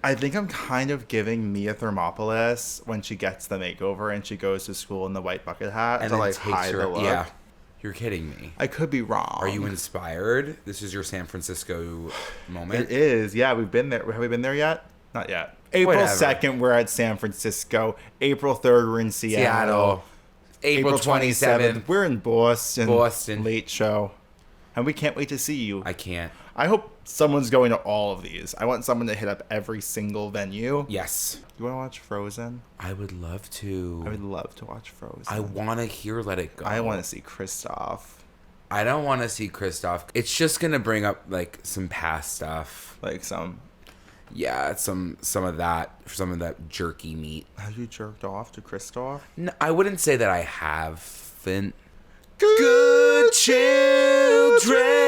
I think I'm kind of giving Mia Thermopolis when she gets the makeover and she goes to school in the white bucket hat And to then like takes hide her, the look. yeah. You're kidding me. I could be wrong. Are you inspired? This is your San Francisco moment? It is. Yeah, we've been there. Have we been there yet? Not yet. April Whatever. 2nd, we're at San Francisco. April 3rd, we're in Seattle. April 27th. we're in Boston. Boston. Late show. And we can't wait to see you. I can't. I hope someone's going to all of these. I want someone to hit up every single venue. Yes. You want to watch Frozen? I would love to. I would love to watch Frozen. I want to hear Let It Go. I want to see Kristoff. I don't want to see Kristoff. It's just going to bring up, like, some past stuff. Like some... Yeah, some of that jerky meat. Have you jerked off to Kristoff? No, I wouldn't say that I haven't. Good children!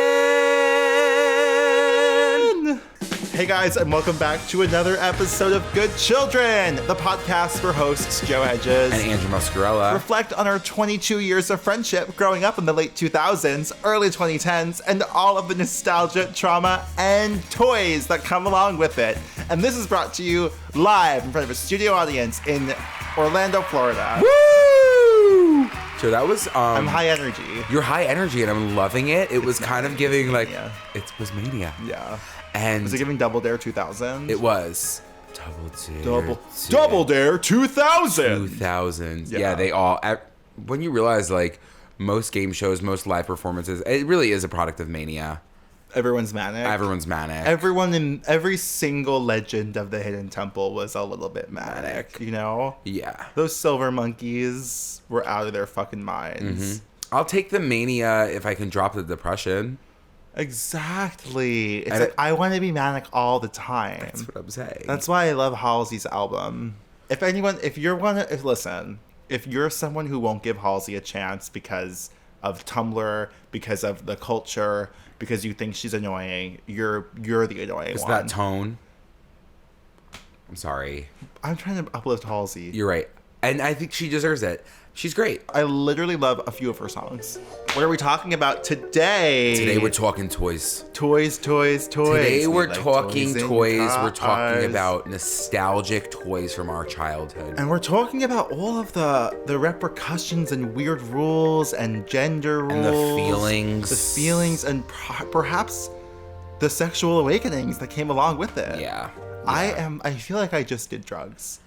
Hey guys, and welcome back to another episode of Good Children, the podcast where hosts Joe Hegyes And Andrew Muscarella reflect on our 22 years of friendship growing up in the late 2000s, early 2010s, and all of the nostalgia, trauma, and toys that come along with it. And this is brought to you live in front of a studio audience in Orlando, Florida. Woo! So that was I'm high energy. You're high energy, and I'm loving it. It was kind of giving like mania. It was mania. Yeah. And Was it giving Double Dare 2000? it was Double Dare 2000. 2000. Yeah. Yeah, they all. When you realize like most game shows, most live performances, it really is a product of mania. Everyone's manic. Everyone's manic. Everyone in every single legend of the Hidden Temple was a little bit manic, you know? Yeah. Those silver monkeys were out of their fucking minds. I'll take the mania if I can drop the depression. Exactly. It's And like, I want to be manic all the time. That's what I'm saying. That's why I love Halsey's album. If you're someone who won't give Halsey a chance because of Tumblr, because of the culture, because you think she's annoying, you're the annoying It's one. that tone. I'm sorry. I'm trying to uplift Halsey. You're right. And I think she deserves it. She's great. I literally love a few of her songs. What are we talking about today? Today we're talking toys. Toys. Today we're like talking and toys. We're cars. talking about nostalgic toys from our childhood. And we're talking about all of the repercussions and weird rules and gender rules. And the feelings. The feelings and perhaps the sexual awakenings that came along with it. Yeah. I feel like I just did drugs.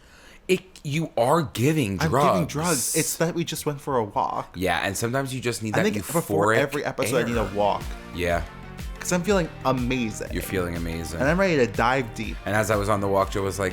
You are giving drugs. I'm giving drugs. It's that we just went for a walk. Yeah, and sometimes you just need that I think euphoric before every episode air. I need a walk. Yeah. Because I'm feeling amazing. You're feeling amazing. And I'm ready to dive deep. And as I was on the walk, Joe was like,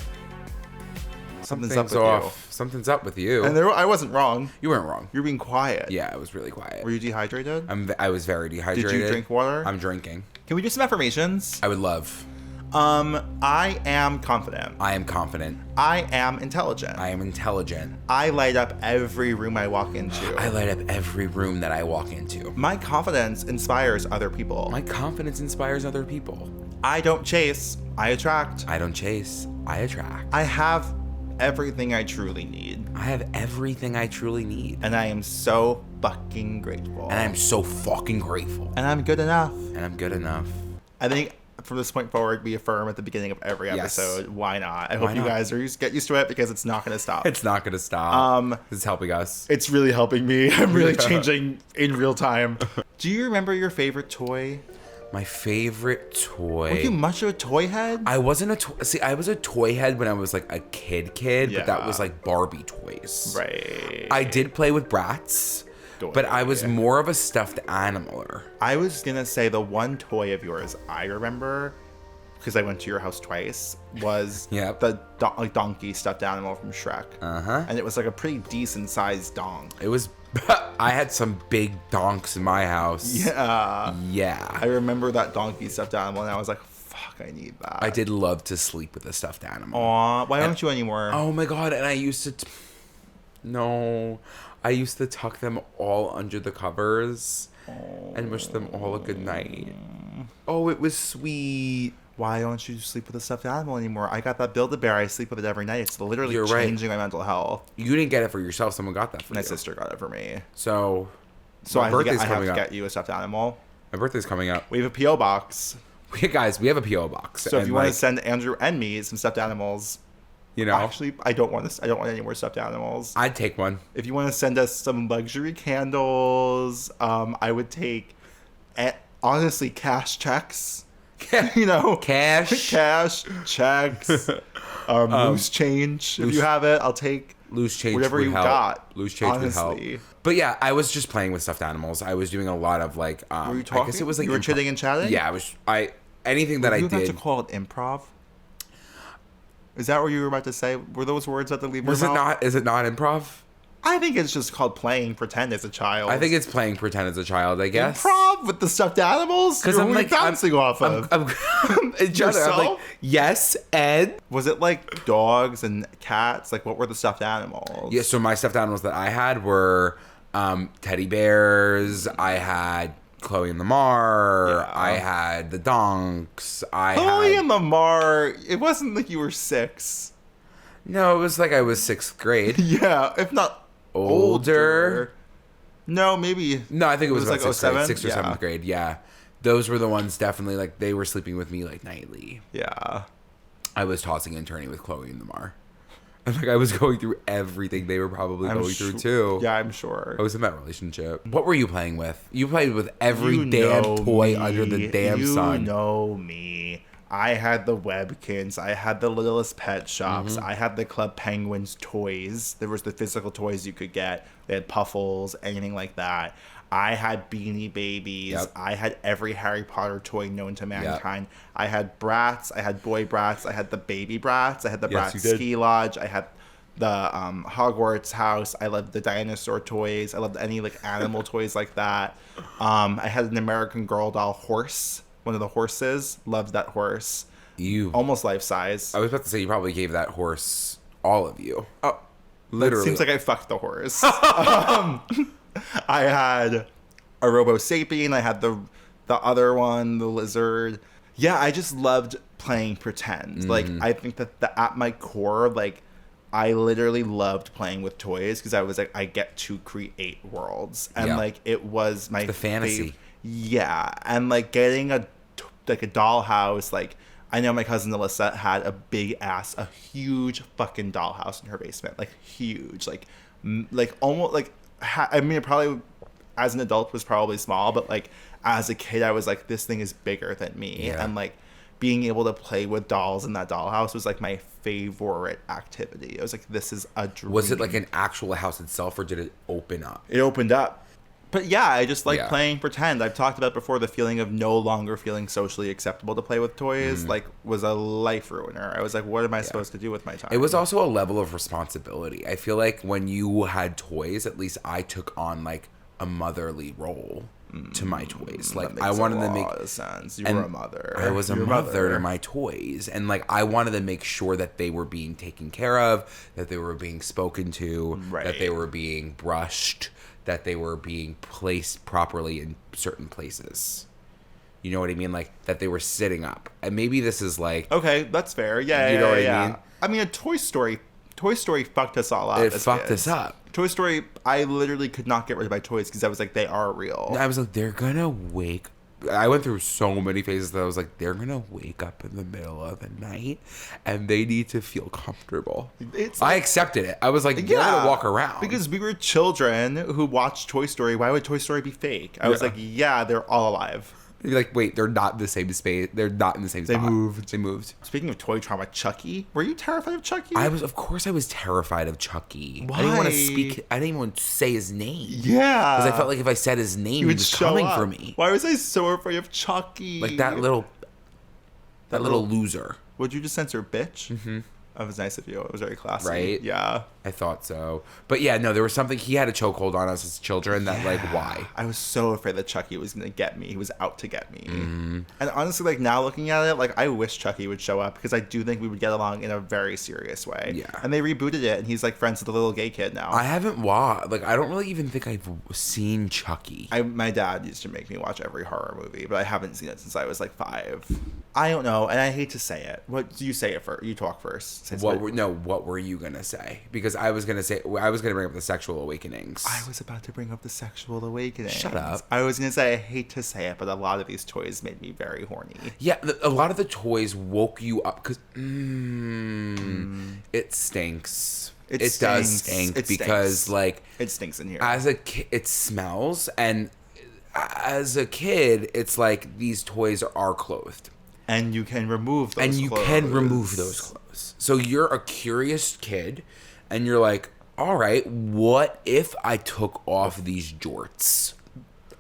Something's up with off. Something's up with you. And I wasn't wrong. You weren't wrong. You're being quiet. Yeah, I was really quiet. Were you dehydrated? I was very dehydrated. Did you drink water? I'm drinking. Can we do some affirmations? I would love. I am confident. I am confident. I am intelligent. I am intelligent. I light up every room I walk into. I light up every room that I walk into. My confidence inspires other people. My confidence inspires other people. I don't chase. I attract. I don't chase. I attract. I have everything I truly need. I have everything I truly need. And I am so fucking grateful. And I'm so fucking grateful. And I'm good enough. And I'm good enough. I think from this point forward, we affirm at the beginning of every episode. Yes. Why not? I hope you guys get used to it because it's not going to stop. It's not going to stop. It's helping us. It's really helping me. I'm really changing in real time. Do you remember your favorite toy? My favorite toy. Were you much of a toy head? I wasn't a toy. See, I was a toy head when I was like a kid, yeah. but that was like Barbie toys. Right. I did play with Bratz. But I was more of a stuffed animaler. I was going to say the one toy of yours I remember, because I went to your house twice, was the donkey stuffed animal from Shrek. Uh-huh. And it was like a pretty decent sized donk. It was... I had some big donks in my house. Yeah. Yeah. I remember that donkey stuffed animal, and I was like, fuck, I need that. I did love to sleep with a stuffed animal. Aw, why don't you anymore? Oh my god, and I used to... No... I used to tuck them all under the covers and wish them all a good night. Oh, it was sweet. Why don't you sleep with a stuffed animal anymore? I got that Build-A-Bear. I sleep with it every night. It's literally changing my mental health. You didn't get it for yourself. Someone got that for you. My sister got it for me. So I have to get you a stuffed animal. My birthday's coming up. We have a P.O. box. Guys, we have a PO box. So if you want to send Andrew and me some stuffed animals, you know, actually, I don't want any more stuffed animals. I'd take one. If you want to send us some luxury candles, I would take, honestly, cash checks. You know, cash, checks, loose change. If you have it, I'll take loose change. Whatever you got. Loose change honestly. would help. But yeah, I was just playing with stuffed animals. I was doing a lot of like. Were you talking? I guess it was like you were chitting and chatting. Yeah, anything that I did. Were you about to call it improv? Is that what you were about to say? Were those words at the leave your mouth? Is it not improv? I think it's just called playing pretend as a child. I think it's playing pretend as a child, I guess. Improv with the stuffed animals? Because I'm like bouncing off of. I'm like, yes, Ed. Was it like dogs and cats? Like, what were the stuffed animals? Yeah, so my stuffed animals that I had were teddy bears. I had Chloe and Lamar. Yeah. I had the Donks. Chloe and Lamar, it wasn't like you were 6. No, it was like I was 6th grade. Yeah, if not older. No, maybe. No, I think it was like 6th or 7th grade. Yeah. Those were the ones definitely, like, they were sleeping with me, like, nightly. Yeah. I was tossing and turning with Chloe and Lamar. And, like, I was going through everything they were probably going through, too. Yeah, I'm sure. I was in that relationship. What were you playing with? You played with every damn toy under the damn sun. You know me. I had the Webkins. I had the Littlest Pet Shops. I had the Club Penguins toys. There was the physical toys you could get. They had Puffles, anything like that. I had Beanie Babies. Yep. I had every Harry Potter toy known to mankind. Yep. I had Bratz. I had Boy Bratz. I had the Baby Bratz. I had the Bratz Ski Lodge. I had the Hogwarts house. I loved the dinosaur toys. I loved any like animal toys like that. I had an American Girl doll horse. One of the horses. Loved that horse. You almost life size. I was about to say you probably gave that horse all of you. Oh, literally. It seems like I fucked the horse. I had a Robo Sapien. I had the other one, the lizard. Yeah, I just loved playing pretend. Like I think that at my core, like I literally loved playing with toys because I was like, I get to create worlds, and like it was my the fantasy. Yeah, and like getting a dollhouse, like I know my cousin Alyssa had a huge fucking dollhouse in her basement, like huge, like almost like I mean, it probably as an adult was probably small, but like as a kid I was like, this thing is bigger than me, and like being able to play with dolls in that dollhouse was like my favorite activity. I was like, this is a dream. Was it like an actual house itself, or did it open up? It opened up. But yeah, I just like playing pretend. I've talked about before, the feeling of no longer feeling socially acceptable to play with toys, like was a life ruiner. I was like, what am I supposed to do with my time? It was also a level of responsibility. I feel like when you had toys, at least I took on like a motherly role to my toys. Like I wanted to make a lot of sense. You were a mother. I was a mother to my toys, and like I wanted to make sure that they were being taken care of, that they were being spoken to, that they were being brushed, that they were being placed properly in certain places. You know what I mean? Like that they were sitting up. And maybe this is like, okay, that's fair. Yeah, you know what I mean? I mean, a Toy Story fucked us all up. It fucked us up. Toy Story, I literally could not get rid of my toys because I was like, they are real. I was like, they're gonna wake. I went through so many phases that I was like, they're gonna wake up in the middle of the night and they need to feel comfortable. I accepted it. I was like, they're gonna walk around. Because we were children who watched Toy Story. Why would Toy Story be fake? I was like, yeah, they're all alive. You're like, wait, they're not in the same space. They're not in the same spot. They moved. Speaking of toy trauma, Chucky. Were you terrified of Chucky? Of course I was terrified of Chucky. Why? I didn't want to speak. I didn't even say his name. Yeah. Because I felt like if I said his name, he was coming for me. Why was I so afraid of Chucky? Like that little loser. Would you just censor bitch? Mm-hmm. That was nice of you. It was very classy. Right? Yeah. I thought so. But yeah, no, there was something. He had a chokehold on us as children that, like, why? I was so afraid that Chucky was going to get me. He was out to get me. Mm-hmm. And honestly, like, now looking at it, like, I wish Chucky would show up because I do think we would get along in a very serious way. Yeah. And they rebooted it, and he's, like, friends with the little gay kid now. I haven't watched. Like, I don't really even think I've seen Chucky. My dad used to make me watch every horror movie, but I haven't seen it since I was, like, 5. I don't know, and I hate to say it. What do you say it first? You talk first. What were you going to say? Because because I was gonna bring up the sexual awakenings. I was about to bring up the sexual awakenings. Shut up. I was gonna say, I hate to say it, but a lot of these toys made me very horny. Yeah, a lot of the toys woke you up because it stinks. It does stink because like it stinks in here. As a kid, it smells, and as a kid, it's like these toys are clothed. And you can remove those clothes. So you're a curious kid, and you're like, all right, what if I took off these jorts?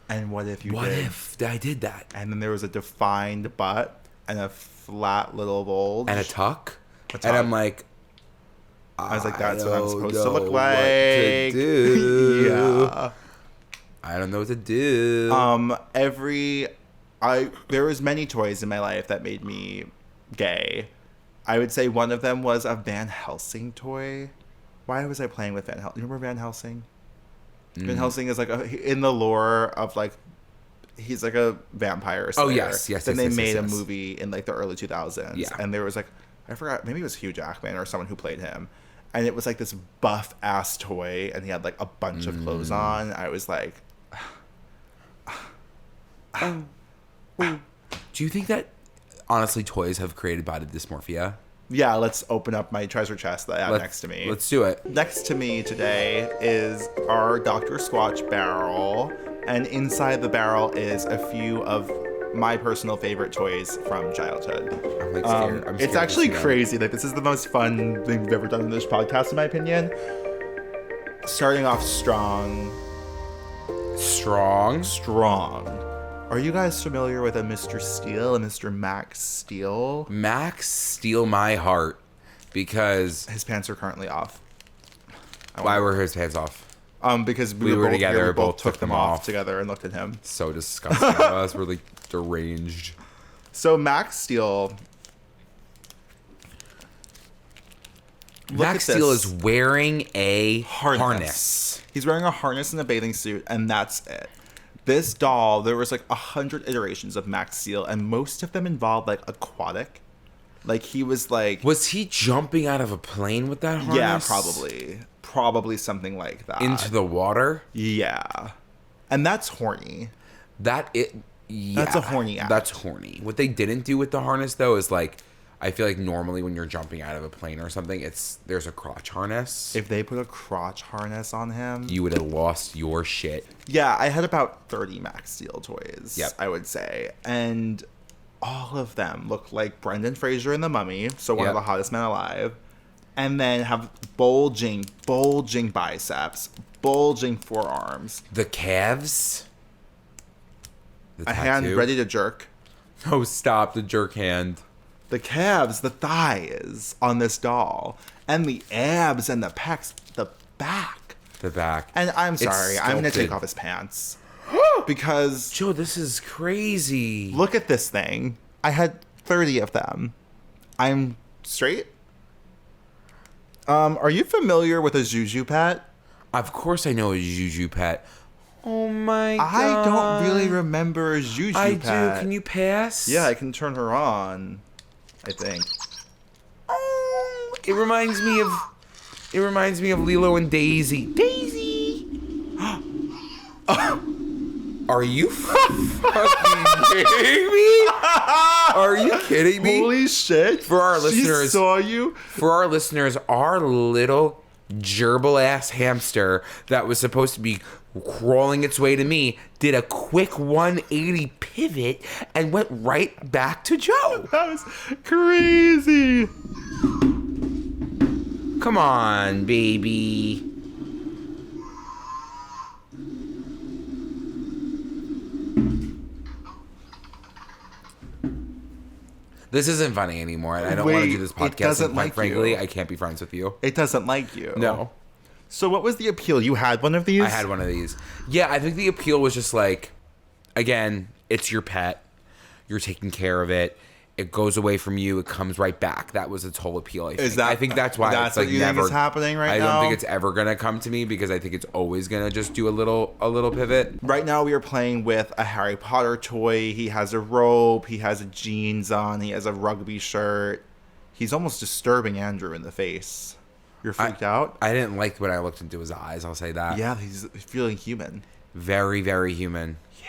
And what if I did that? And then there was a defined butt and a flat little bulge. And a tuck. And I'm like, I was like, that's what I'm supposed to look what like. To do. Yeah. I don't know what to do. There was many toys in my life that made me gay. I would say one of them was a Van Helsing toy. Why was I playing with Van Helsing? You remember Van Helsing? Van Helsing is like in the lore of like, he's like a vampire slayer. Oh yes. Then they made a movie in like the early 2000s. Yeah. And there was like, I forgot, maybe it was Hugh Jackman or someone who played him. And it was like this buff ass toy, and he had like a bunch of clothes on. I was like, do you think that honestly toys have created body dysmorphia? yeah, let's open up my treasure chest that I have next to me. Let's do it. Next to me today is our Dr. Squatch barrel, and inside the barrel is a few of my personal favorite toys from childhood. I'm like scared. I'm scared it's actually crazy. Like, this is the most fun thing we've ever done in this podcast, in my opinion. Starting off strong. Are you guys familiar with a Mr. Steel, a Mr. Max Steel? Max steal my heart because His pants are currently off. why were his pants off? Because We were both together, here, we both took took them them off off. together and looked at him. So disgusting. Us were like deranged. So Max Steel. Max Steel is wearing a harness. He's wearing a harness and a bathing suit, and that's it. This doll, there was like 100 iterations of Max Steel, and most of them involved like aquatic. Like he was like, Was he jumping out of a plane with that harness? yeah, probably something like that. Into the water? Yeah, and that's horny. That's a horny act. That's horny. What they didn't do with the harness though is like, I feel like normally when you're jumping out of a plane or something, there's a crotch harness. If they put a crotch harness on him, You would have lost your shit. yeah, I had about 30 Max Steel toys, Yep. I would say. And all of them look like Brendan Fraser in The Mummy, so one of Yep. the hottest men alive. And then have bulging biceps, bulging forearms, The calves? The a hand tattoo? ready to jerk. Oh, stop. The jerk hand. The calves, the thighs on this doll, and the abs and the pecs, the back. The back. And I'm It's sorry, I'm going to take sculpted. off his pants. Because Joe, this is crazy. look at this thing. I had 30 of them. I'm straight. Are you familiar with a ZhuZhu Pet? Of course I know a ZhuZhu Pet. Oh my god. I don't really remember a ZhuZhu I Pet. do. Can you pass? Yeah, I can turn her on, I think. Oh, it reminds me of Lilo and Daisy. Daisy. Are you fucking kidding me? Are you kidding me? Holy shit. For our She listeners, saw you? our little gerbil ass hamster that was supposed to be crawling its way to me did a quick 180 pivot and went right back to Joe. That was crazy. Come on, baby. This isn't funny anymore, and I don't want to Wait, do this it podcast. doesn't And quite like frankly, you. I can't be friends with you. It doesn't like you. No. So what was the appeal? You had one of these? I had one of these. Yeah, I think the appeal was just like, again, it's your pet. You're taking care of it. It goes away from you. It comes right back. That was its whole appeal. I think that's why that's it's like what you never think is happening right I now? don't think it's ever gonna come to me because I think it's always gonna just do a little pivot. Right now we are playing with a Harry Potter toy. He has a robe. He has jeans on. He has a rugby shirt. He's almost disturbing Andrew in the face. You're freaked out? I didn't like when I looked into his eyes, I'll say that. Yeah, he's feeling human. Very, very human. Yeah.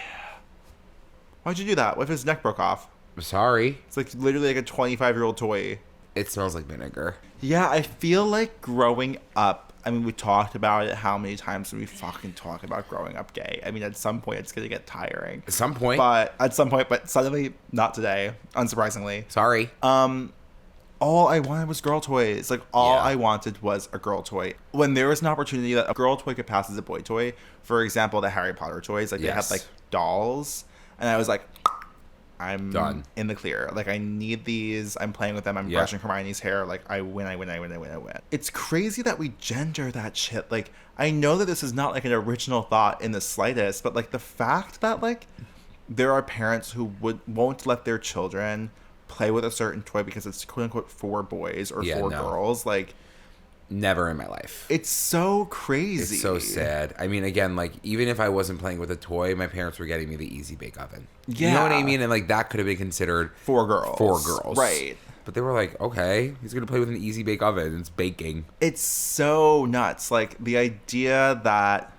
Why'd you do that? What if his neck broke off? I'm sorry. It's like literally like a 25-year-old toy. It smells like vinegar. Yeah, I feel like growing up, I mean, we talked about it how many times do we fucking talk about growing up gay? I mean, at some point it's going to get tiring. At some point. But suddenly, not today, unsurprisingly. Sorry. All I wanted was girl toys. Like, all I wanted was a girl toy. When there was an opportunity that a girl toy could pass as a boy toy, for example, the Harry Potter toys, like, they had, like, dolls, and I was like, I'm done. In the clear. Like, I need these. I'm playing with them. I'm brushing Hermione's hair. Like, I win. It's crazy that we gender that shit. Like, I know that this is not, like, an original thought in the slightest, but, like, the fact that, like, there are parents who won't let their children play with a certain toy because it's quote unquote for boys or for girls, like, never in my life. It's so crazy. It's so sad. I mean, again, like, even if I wasn't playing with a toy, my parents were getting me the Easy Bake Oven. Yeah. You know what I mean? And, like, that could have been considered for girls. Right. But they were like, okay, he's going to play with an Easy Bake Oven. It's baking. It's so nuts. Like, the idea that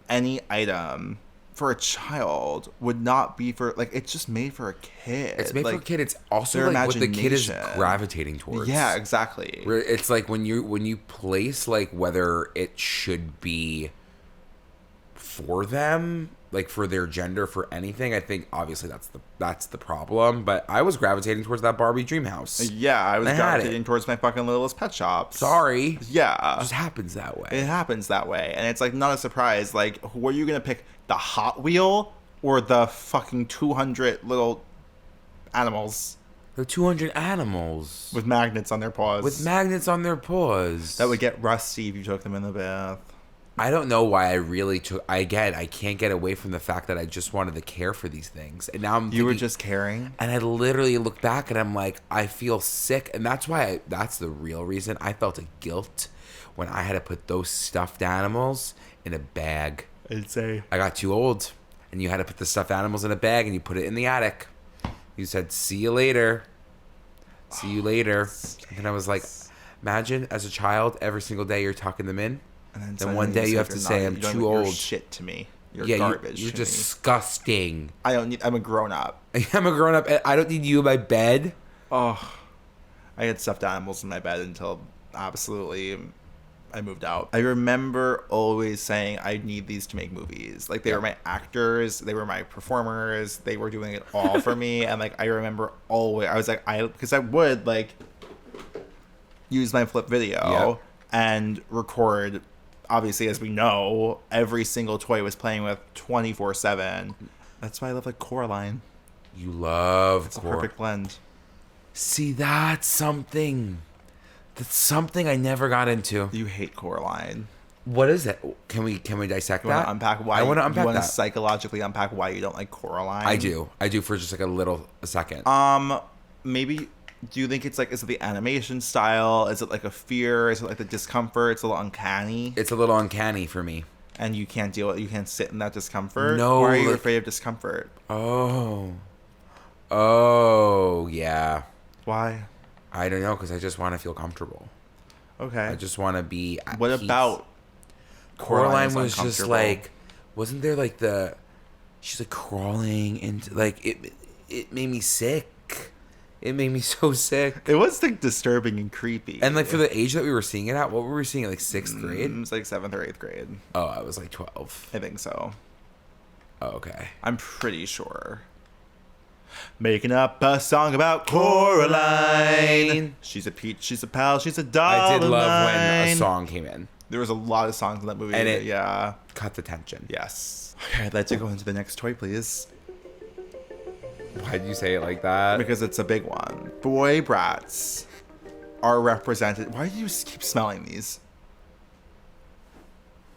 any item for a child would not be for, like, it's just made for a kid. It's made for a kid. It's also like what the kid is gravitating towards. Yeah, exactly. Where it's like when you place, like, whether it should be for them, like, for their gender, for anything, I think obviously that's the problem. But I was gravitating towards that Barbie dream house. Yeah, I was gravitating towards my fucking Littlest Pet Shops. Sorry. Yeah. It just happens that way. It happens that way. And it's, like, not a surprise. Like, who are you going to pick? The Hot Wheel or the fucking 200 little animals? The 200 animals. With magnets on their paws. That would get rusty if you took them in the bath. I don't know why I really took... I can't get away from the fact that I just wanted to care for these things. And now I'm thinking... You were just caring? And I literally look back and I'm like, I feel sick. And that's why... that's the real reason I felt a guilt when I had to put those stuffed animals in a bag. I'd say I got too old, and you had to put the stuffed animals in a bag, and you put it in the attic. You said, "See you later." See you later. And I was like, imagine as a child, every single day you're tucking them in, and then one day you have to say, "I'm too old." You're shit to me. You're garbage. You're disgusting. I'm a grown up. I'm a grown up. I don't need you in my bed. Oh, I had stuffed animals in my bed until absolutely I moved out. I remember always saying I need these to make movies. Like, they were my actors, they were my performers, they were doing it all for me. And, like, I remember always, I was like, because I would, like, use my flip video and record, obviously, as we know, every single toy was playing with 24/7. That's why I love, like, Coraline. You love It's a perfect blend. See, that's something. That's something I never got into. You hate Coraline. What is it? Can we dissect that? Unpack why? I want to unpack that. You want that. to psychologically unpack why you don't like Coraline? I do for just, like, a second. Maybe. Do you think it's, like, is it the animation style? Is it, like, a fear? Is it, like, the discomfort? It's a little uncanny. It's a little uncanny for me. And you can't deal with. You can't sit in that discomfort. No. Why are you afraid of discomfort? Oh, yeah. Why? I don't know, because I just want to feel comfortable. Okay. I just want to be at What peace. About Coraline was just, like, wasn't there, like, she's, like, crawling into, like, it made me sick. It made me so sick. It was, like, disturbing and creepy. And, like, for the age that we were seeing it at, what were we seeing at, like, 6th grade? It was, like, 7th or 8th grade. Oh, I was, like, 12. I think so. Oh, okay. I'm pretty sure. Making up a song about Coraline. She's a peach, she's a pal, she's a doll. I did love when a song came in. There was a lot of songs in that movie. And it cut the tension. Yes. Okay, I'd like to go into the next toy, please. Why did you say it like that? Because it's a big one. Boy Bratz are represented. Why do you keep smelling these?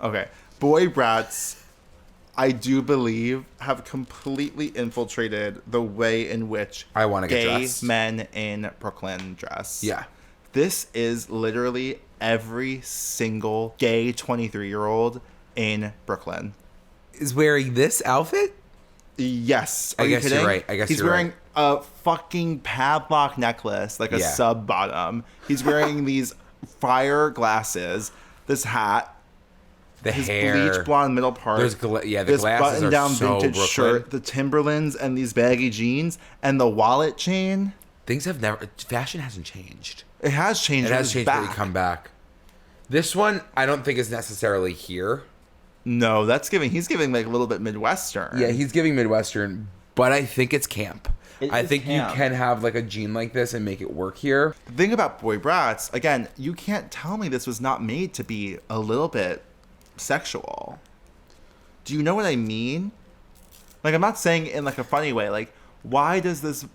Okay. Boy Bratz, I do believe, have completely infiltrated the way in which I want to get gay dressed. Men in Brooklyn dress. Yeah. This is literally every single gay 23-year-old in Brooklyn. Is wearing this outfit? Yes. I guess you're right. He's wearing a fucking padlock necklace, like a sub bottom. He's wearing these fire glasses, this hat, The his hair, bleach blonde middle part. the this glasses button-down are so vintage Brooklyn. shirt, the Timberlands, and these baggy jeans, and the wallet chain. Fashion hasn't changed. It has changed. It has changed when back. you come back. This one, I don't think is necessarily here. No, he's giving like a little bit Midwestern. Yeah, he's giving Midwestern, but I think it's camp. I think camp. you can have like a jean like this and make it work here. The thing about Boy Bratz, again, you can't tell me this was not made to be a little bit sexual. Do you know what I mean? Like, I'm not saying it in like a funny way. Like, why does this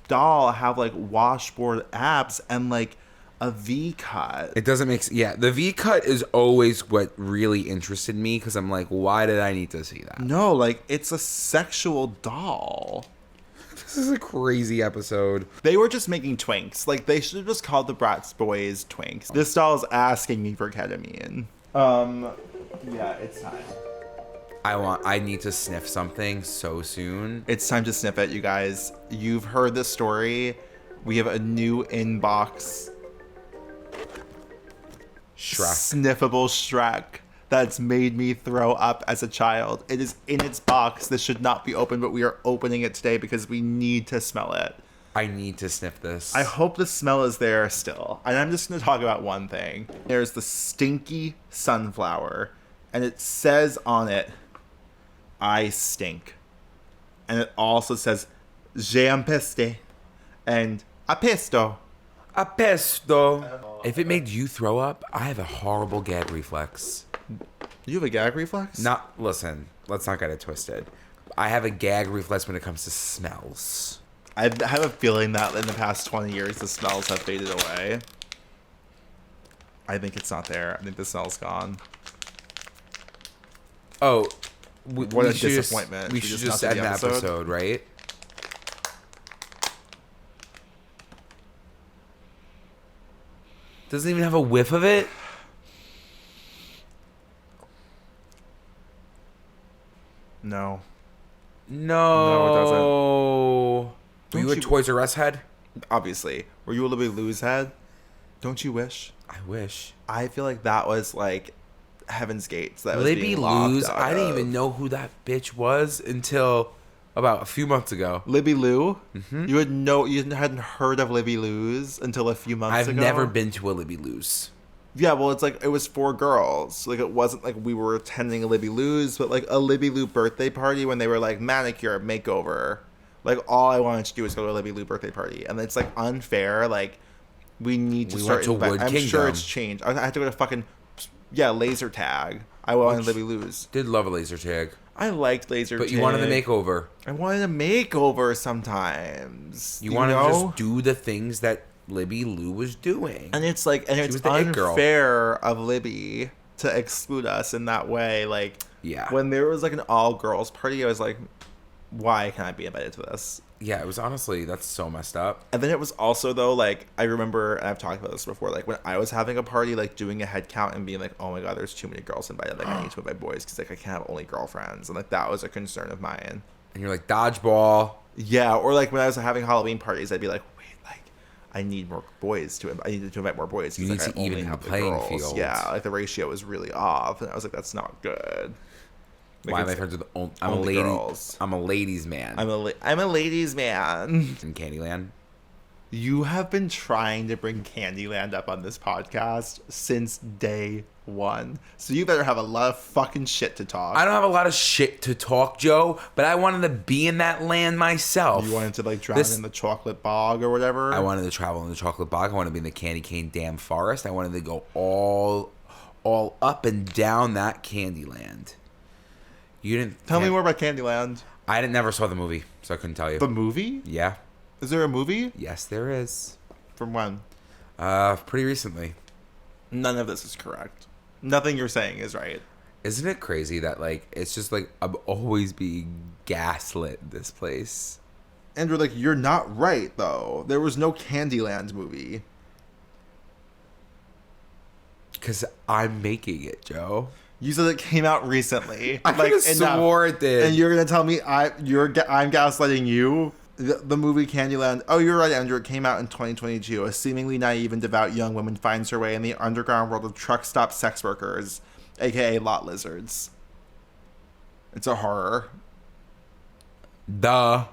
doll have like washboard abs and like a V cut? It doesn't make the V cut is always what really interested me because I'm like, why did I need to see that? No, like, it's a sexual doll. This is a crazy episode. They were just making twinks. Like, they should have just called the Bratz boys twinks. This doll is asking me for ketamine. Yeah, it's time. I need to sniff something so soon. It's time to sniff it, you guys. You've heard this story. We have a new inbox. Sniffable Shrek that's made me throw up as a child. It is in its box. This should not be open, but we are opening it today because we need to smell it. I need to sniff this. I hope the smell is there still. And I'm just going to talk about one thing. There's the stinky sunflower, and it says on it, I stink. And it also says, j'ai un peste, and a pesto. A pesto. If it made you throw up, I have a horrible gag reflex. You have a gag reflex? Listen, let's not get it twisted. I have a gag reflex when it comes to smells. I have a feeling that in the past 20 years, the smells have faded away. I think it's not there. I think the smell's gone. Oh, what a disappointment. We should just end the episode, right? Doesn't even have a whiff of it? No. No, it doesn't. Were you a Toys R Us head? Obviously. Were you a Libby Lu's head? Don't you wish? I wish. I feel like that was like Heaven's Gates. That was Libby being locked Lu's. out I didn't of. even know who that bitch was until about a few months ago. Libby Lu? Mm-hmm. You hadn't heard of Libby Lu's until a few months ago? I've never been to a Libby Lu's. Yeah, well, it's like, it was for girls. Like, it wasn't like we were attending a Libby Lu's, but like a Libby Lu birthday party when they were like manicure, makeover. Like, all I wanted to do was go to a Libby Lu birthday party. And it's like unfair. Like, we need to start. I'm sure it's changed. I had to go to fucking, laser tag. I wanted Libby Lu's. Did love a laser tag. I liked laser tag. But you wanted the makeover. I wanted a makeover sometimes. You wanted to just do the things that Libby Lu was doing. And it's like, and it's unfair of Libby to exclude us in that way. Like, when there was like an all girls party, I was like, why can't I be invited to this? Yeah, it was honestly, that's so messed up. And then it was also though, like, I remember, and I've talked about this before, like when I was having a party, like doing a head count and being like, oh my god, there's too many girls invited. Like I need to invite boys because like I can't have only girlfriends. And like that was a concern of mine. And you're like, dodgeball. Yeah, or like when I was having Halloween parties, I'd be like, I need more boys I needed to invite more boys. You need to even the playing field. Yeah, like the ratio was really off, and I was like, that's not good. Like, why am I friends with I'm a lady? Girls. I'm a ladies man. I'm a ladies man. In Candyland. You have been trying to bring Candyland up on this podcast since day one. So you better have a lot of fucking shit to talk. I don't have a lot of shit to talk, Joe, but I wanted to be in that land myself. You wanted to like drown in the chocolate bog or whatever? I wanted to travel in the chocolate bog. I wanted to be in the candy cane dam forest. I wanted to go all up and down that Candyland. You didn't tell me more about Candyland. I never saw the movie, so I couldn't tell you. The movie? Yeah. Is there a movie? Yes, there is. From when? Pretty recently. None of this is correct. Nothing you're saying is right. Isn't it crazy that like it's just like I'm always being gaslit in this place? And we're like, you're not right though. There was no Candyland movie. Because I'm making it, Joe. You said it came out recently. I could have swore it did. And you're gonna tell me I'm gaslighting you? The movie Candyland. Oh, you're right, Andrew. It came out in 2022. A seemingly naive and devout young woman finds her way in the underground world of truck stop sex workers, aka lot lizards. It's a horror. Duh.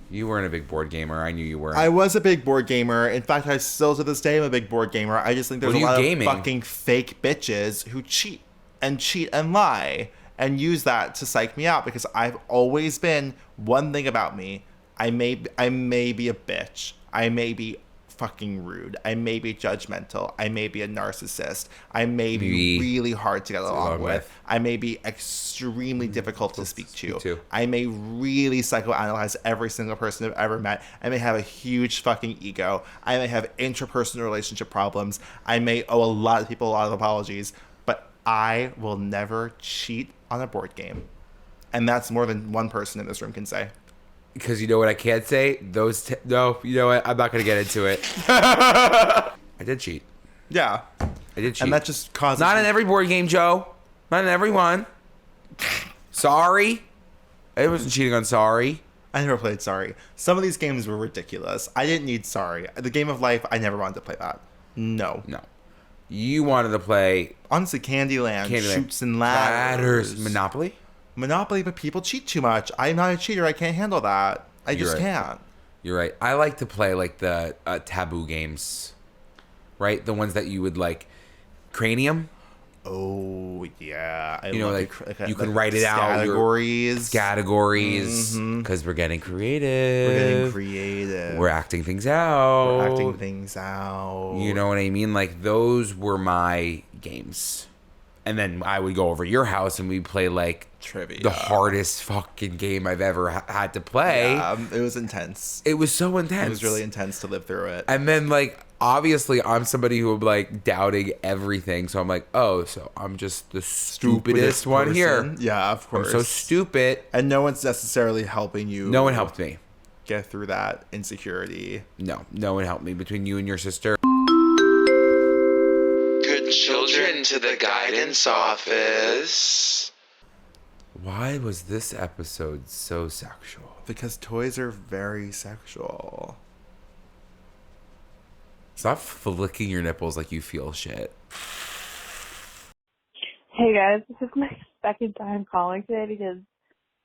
You weren't a big board gamer. I knew you were. I was a big board gamer. In fact, I still to this day am a big board gamer. I just think there's a lot of fucking fake bitches who cheat and lie and use that to psych me out, because I've always been one thing about me. I may be a bitch. I may be fucking rude. I may be judgmental. I may be a narcissist. I may be really hard to get along with. I may be extremely difficult to speak to. I may really psychoanalyze every single person I've ever met. I may have a huge fucking ego. I may have interpersonal relationship problems. I may owe a lot of people a lot of apologies, but I will never cheat on a board game. And that's more than one person in this room can say. Because you know what I can't say? No, you know what? I'm not going to get into it. I did cheat. Yeah. I did cheat. And that just causes... Not in every board game, Joe. Not in every one. Sorry. I wasn't cheating on Sorry. I never played Sorry. Some of these games were ridiculous. I didn't need Sorry. The Game of Life, I never wanted to play that. No. You wanted to play... Honestly, Candyland. Shoots and ladders. Monopoly? Monopoly, but people cheat too much. I'm not a cheater. I can't handle that. I just can't. You're right. I like to play like the taboo games, right? The ones that you would like, Cranium. Oh yeah, you can write it out. Categories, because we're getting creative. We're acting things out. You know what I mean? Like those were my games. And then I would go over to your house and we'd play like trivia, the hardest fucking game I've ever had to play. Yeah, it was intense. It was so intense. It was really intense to live through it. And then like, obviously I'm somebody who would be like doubting everything. So I'm like, oh, so I'm just the stupidest one person here. Yeah, of course. I'm so stupid. And no one's necessarily helping you. No one helped me get through that insecurity. No one helped me between you and your sister. Children to the guidance office. Why was this episode so sexual? Because toys are very sexual. Stop flicking your nipples like you feel shit. Hey guys, this is my second time calling today because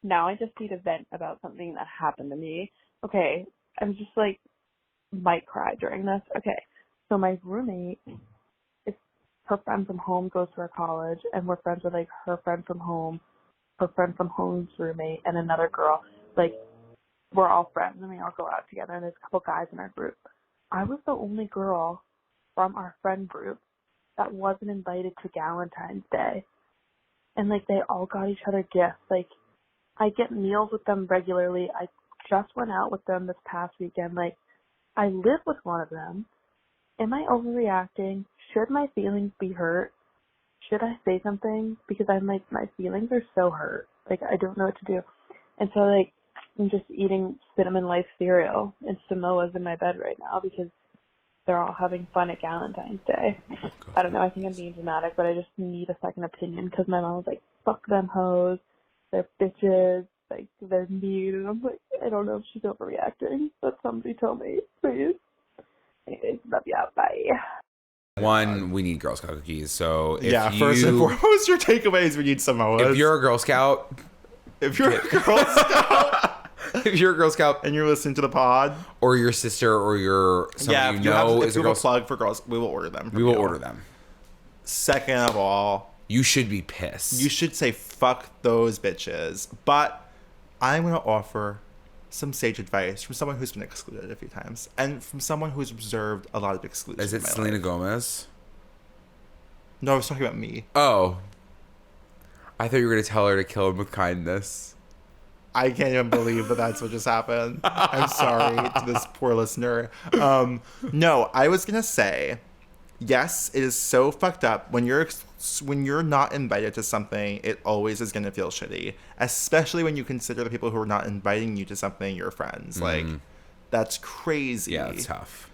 now I just need to vent about something that happened to me. Okay, I'm just like, might cry during this. Okay, so my roommate, her friend from home goes to her college, and we're friends with, like, her friend from home's roommate, and another girl. Like, we're all friends, and we all go out together, and there's a couple guys in our group. I was the only girl from our friend group that wasn't invited to Valentine's Day. And, like, they all got each other gifts. Like, I get meals with them regularly. I just went out with them this past weekend. Like, I live with one of them. Am I overreacting? Should my feelings be hurt? Should I say something? Because I'm like, my feelings are so hurt. Like, I don't know what to do. And so, like, I'm just eating Cinnamon Life cereal and Samoa's in my bed right now because they're all having fun at Valentine's Day. Oh, I don't know. I think I'm being dramatic, but I just need a second opinion because my mom was like, fuck them hoes. They're bitches. Like, they're mean. And I'm like, I don't know if she's overreacting, but somebody tell me, please. Anyways, love ya. Bye. One, we need Girl Scout cookies. So if first and foremost, your takeaways, we need Samoas. If you're a Girl Scout, if you're a Girl Scout and you're listening to the pod, or your sister or your somebody is a Girl Scout for girls, we will order them. We will order them. Second of all, you should be pissed. You should say fuck those bitches. But I'm gonna offer some sage advice from someone who's been excluded a few times and from someone who's observed a lot of exclusion. Is it Selena Gomez? No, I was talking about me. Oh. I thought you were going to tell her to kill him with kindness. I can't even believe that that's what just happened. I'm sorry to this poor listener. No, I was going to say, yes, it is so fucked up. When you're not invited to something, it always is going to feel shitty. Especially when you consider the people who are not inviting you to something your friends. Like, that's crazy. Yeah, it's tough.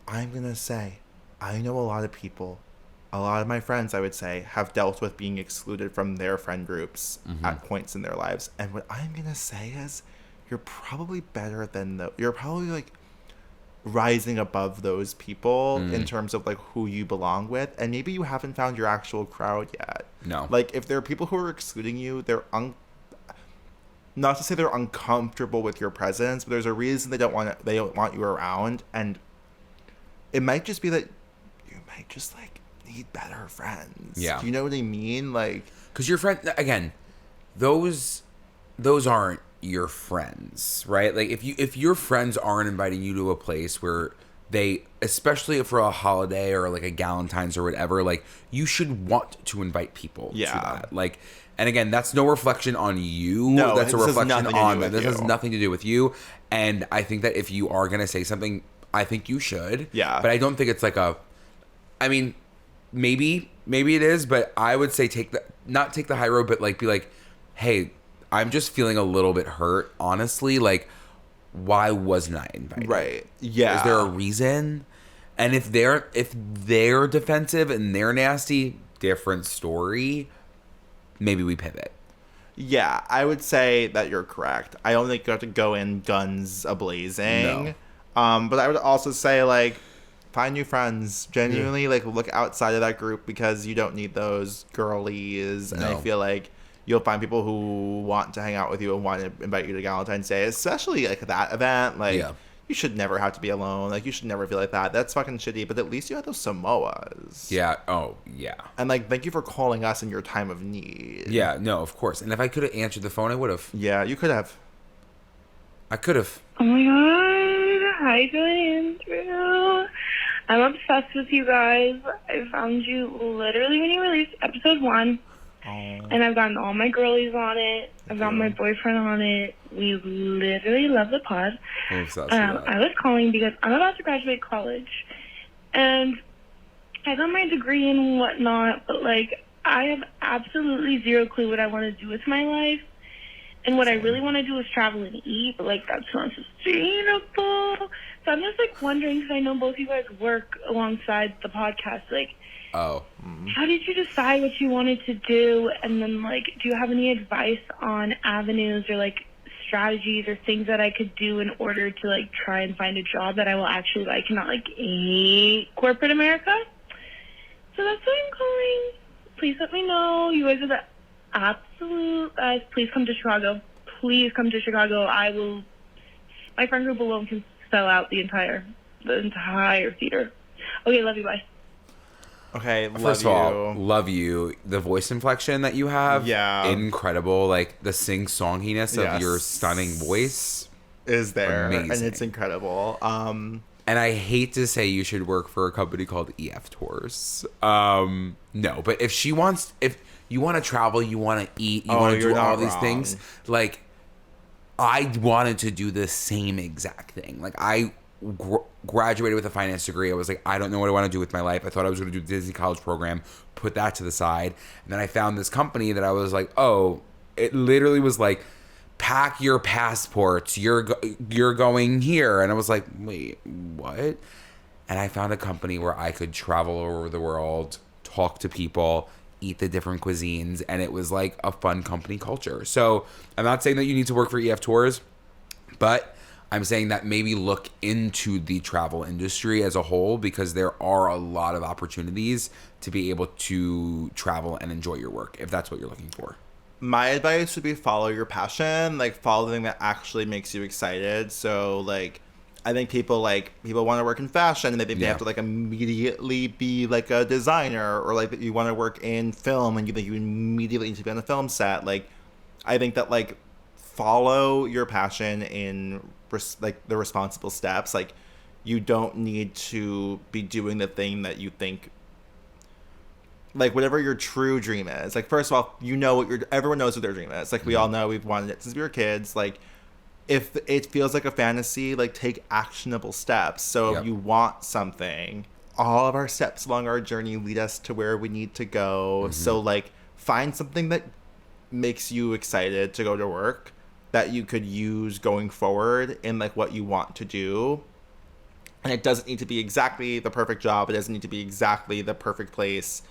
I'm going to say, I know a lot of people, a lot of my friends, I would say, have dealt with being excluded from their friend groups at points in their lives. And what I'm going to say is, you're probably better than you're probably like rising above those people in terms of like who you belong with, and maybe you haven't found your actual crowd yet. No. Like if there are people who are excluding you, they're not to say they're uncomfortable with your presence, but there's a reason they don't want you around, and it might just be that you might just like need better friends. Yeah. Do you know what I mean? Like, because your friend, again, those aren't your friends, right? Like if your friends aren't inviting you to a place where they, especially for a holiday or like a Galentine's or whatever, like you should want to invite people to that. Like, and again, that's no reflection on you. No, that's a reflection on them. This you. has nothing to do with you. And I think that if you are going to say something, I think you should. Yeah. But I don't think it's like I mean, maybe it is, but I would say not take the high road, but like be like, hey, I'm just feeling a little bit hurt, honestly. Like, why wasn't I invited? Right. Yeah. Is there a reason? And if they're defensive and they're nasty, different story. Maybe we pivot. Yeah, I would say that you're correct. I don't think you have to go in guns a-blazing. No. But I would also say, like, find new friends. Genuinely, like, look outside of that group because you don't need those girlies. And I feel like you'll find people who want to hang out with you and want to invite you to Valentine's Day, especially, like, that event. Like, you should never have to be alone. Like, you should never feel like that. That's fucking shitty. But at least you had those Samoas. Yeah. Oh, yeah. And, like, thank you for calling us in your time of need. Yeah, no, of course. And if I could have answered the phone, I would have. Yeah, you could have. I could have. Oh, my God. Hi, Joy Andrew. I'm obsessed with you guys. I found you literally when you released episode 1. And I've gotten all my girlies on it. I've got my boyfriend on it. We literally love the pod. I'm obsessed with that. I was calling because I'm about to graduate college. And I got my degree and whatnot, but, like, I have absolutely zero clue what I want to do with my life. And what I really want to do is travel and eat, but, like, that's not sustainable. So I'm just, like, wondering, because I know both you guys work alongside the podcast, like, how did you decide what you wanted to do? And then, like, do you have any advice on avenues or, like, strategies or things that I could do in order to, like, try and find a job that I will actually like and not, like, corporate America? So that's why I'm calling. Please let me know. You guys are the absolute best. Please come to Chicago. Please come to Chicago. My friend group alone can sell out the entire theater. Okay, love you. Bye. Okay, First of all, love you. The voice inflection that you have, incredible. Like the sing-songiness of your stunning voice is there, amazing. And it's incredible. And I hate to say you should work for a company called EF Tours. No, but if you want to travel, you want to eat, you want to do all these things, like I wanted to do the same exact thing. Like I graduated with a finance degree. I was like, I don't know what I want to do with my life. I thought I was going to do the Disney college program, put that to the side. And then I found this company that I was like, oh, it literally was like, pack your passports. You're going here. And I was like, wait, what? And I found a company where I could travel all over the world, talk to people, eat the different cuisines. And it was like a fun company culture. So I'm not saying that you need to work for EF Tours, but I'm saying that maybe look into the travel industry as a whole, because there are a lot of opportunities to be able to travel and enjoy your work if that's what you're looking for. My advice would be follow your passion, like follow the thing that actually makes you excited. So like, I think people want to work in fashion and they think they have to like immediately be like a designer, or like that you want to work in film and you think you immediately need to be on a film set. Like, I think that like follow your passion in like the responsible steps. Like, you don't need to be doing the thing that you think, like whatever your true dream is. Like, first of all, you know what everyone knows what their dream is. Like, we all know we've wanted it since we were kids. Like, if it feels like a fantasy, like take actionable steps. So if you want something, all of our steps along our journey lead us to where we need to go. So like, find something that makes you excited to go to work, that you could use going forward in like what you want to do. And it doesn't need to be exactly the perfect job. It doesn't need to be exactly the perfect place.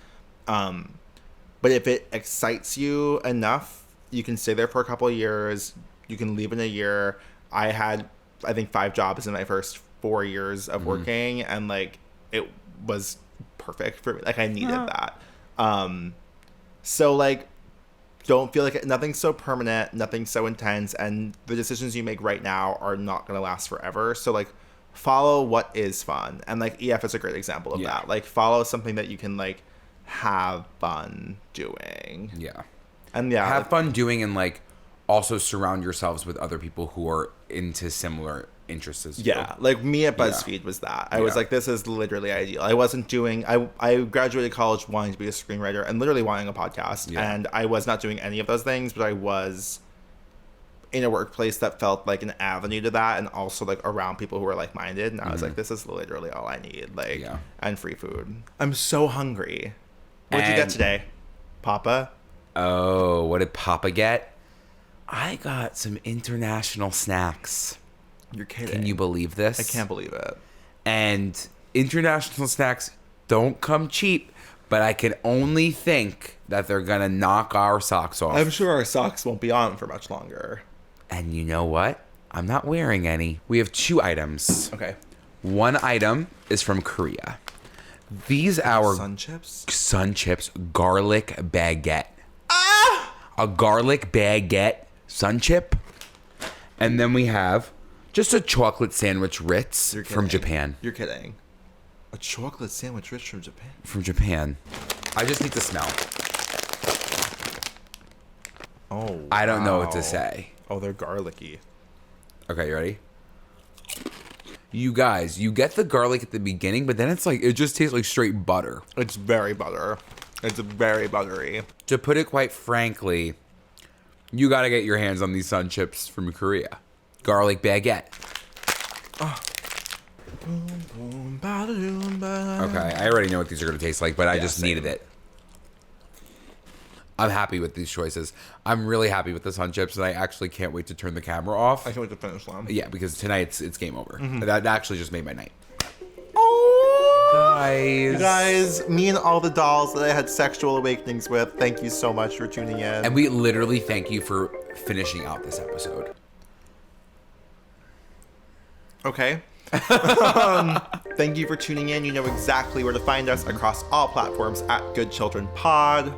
But if it excites you enough, you can stay there for a couple of years. You can leave in a year. I had, I think, 5 jobs in my first 4 years of working, and like it was perfect for me. Like I needed that. So like, don't feel like nothing's so permanent, nothing's so intense, and the decisions you make right now are not going to last forever. So like, follow what is fun, and like EF is a great example of that. Like follow something that you can like have fun doing. Yeah. And have fun doing, and like also surround yourselves with other people who are into similar interests as you. Like me at BuzzFeed was that. I was like, this is literally ideal. I wasn't doing, I graduated college wanting to be a screenwriter and literally wanting a podcast. And I was not doing any of those things, but I was in a workplace that felt like an avenue to that, and also like around people who were like-minded. And I was like, this is literally all I need. Like, and free food. I'm so hungry. What'd you get today, Papa? Oh, what did Papa get? I got some international snacks. You're kidding. Can you believe this? I can't believe it. And international snacks don't come cheap, but I can only think that they're going to knock our socks off. I'm sure our socks won't be on for much longer. And you know what? I'm not wearing any. We have 2 items. Okay. One item is from Korea. These are Sun chips? Sun chips, garlic baguette. A garlic baguette sun chip. And then we have just a chocolate sandwich Ritz from Japan. You're kidding. A chocolate sandwich Ritz from Japan? From Japan. I just need to smell. Oh, I don't know what to say. Oh, they're garlicky. Okay, you ready? You guys, you get the garlic at the beginning, but then it's like, it just tastes like straight butter. It's very butter. It's very buttery. To put it quite frankly, you gotta get your hands on these sun chips from Korea. Garlic baguette. Okay, I already know what these are gonna taste like, but I just needed it. I'm happy with these choices. I'm really happy with the sun chips, and I actually can't wait to turn the camera off. I can't wait to finish them. Yeah, because tonight it's game over. That actually just made my night. Guys, me and all the dolls that I had sexual awakenings with, thank you so much for tuning in. And we literally thank you for finishing out this episode. Okay. Thank you for tuning in. You know exactly where to find us across all platforms at Good Children Pod.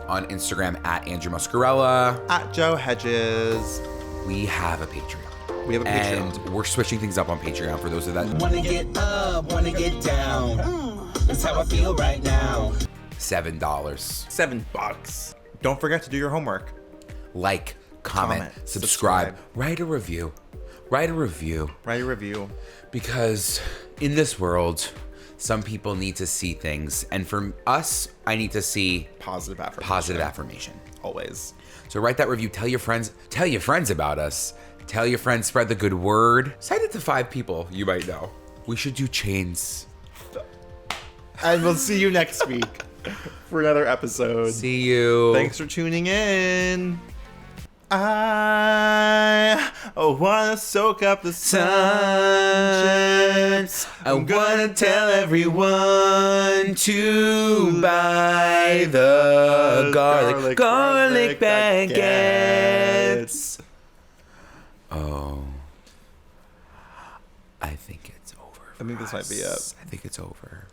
On Instagram at Andrew Muscarella. At Joe Hegyes. We have a Patreon. And we're switching things up on Patreon for those of that. Wanna get up, wanna get down. That's how I feel right now. $7. $7. Don't forget to do your homework. Like, comment, subscribe, write a review. Write a review. Write a review. Because in this world, some people need to see things. And for us, I need to see positive affirmation. Positive affirmation. Always. So write that review. Tell your friends about us. Tell your friends, spread the good word. Send it to 5 people you might know. We should do chains. And we'll see you next week for another episode. See you. Thanks for tuning in. I wanna soak up the sun chips. I'm gonna tell everyone to buy the garlic baguettes. Oh, I think it's over. I think this might be it. I think it's over.